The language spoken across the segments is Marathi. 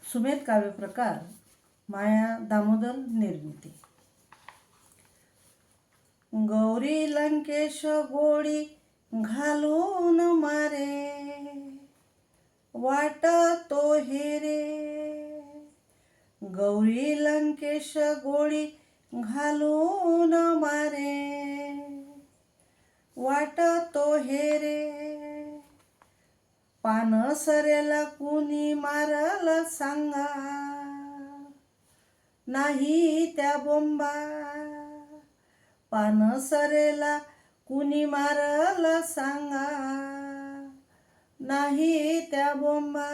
सुमेध काव्यप्रकार माया दामोदर निर्मिती. गौरी लंकेश गोळी घालून मारे, वाट तो हेरे. गौरी लंकेश गोळी घालून मारे, वाट तो हेरे. पानसरेला कुणी मारल सांगा, नाही त्या बोंबा. पानसरेला कुणी मारल सांगा, नाही त्या बोंबा.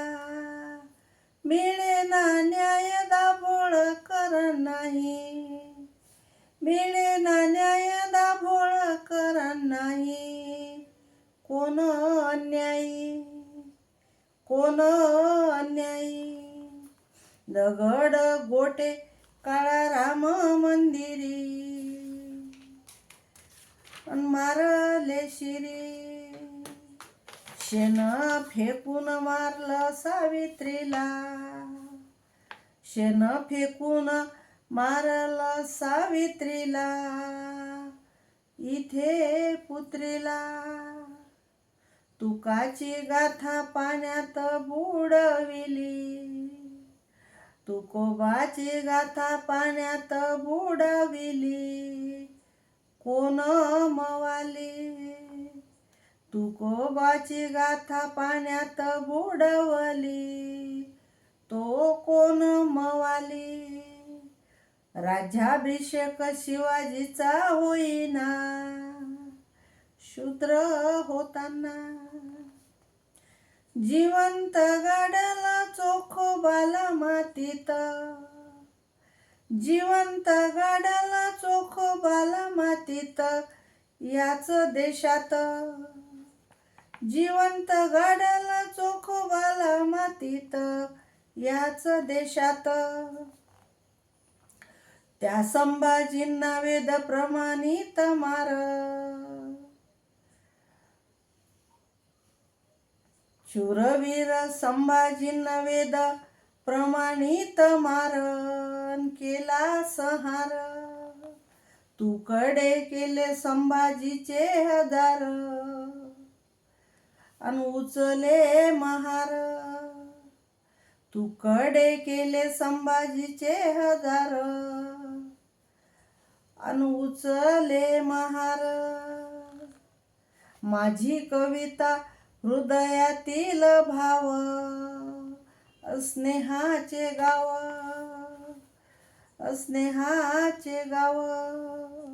मिळेना न्याय दाभोळ कर नाही, मिळेना न्याय दाभोळ कर नाही. कोण अन्यायी, कोण अन्यायी. दगड गोटे काळा राम मंदिरी, मारले शिरी. शेण फेकून मारलं सावित्रीला, शेण फेकून मारलं सावित्रीला. इथे पुत्रीला तुकाची गाथा पाण्यात बुडविली, तुकोबाची गाथा पाण्यात बुडविली. कोण मवाली, तुकोबाची गाथा पाण्यात बुडवली. तो कोण मवाली. राज्याभिषेक शिवाजीचा होईना, शूद्र होताना. जिवंत गाडला चोखोबाला मातीत, जिवंत गाडला चोखोबाला मातीत. याच देशात, जिवंत गाडला चोखोबाला मातीत. याच देशात. त्या संभाजींना वेद प्रमाणित मार, शूरवीर संभाजींना वेद प्रमाणित मारण केला संहार. तुकडे केले संभाजीचे हजार, अन उचले महार. तुकडे केले संभाजीचे हजार, अन उचले महार. माझी कविता हृदयातील भाव, स्नेहाचे गाव, स्नेहाचे गाव.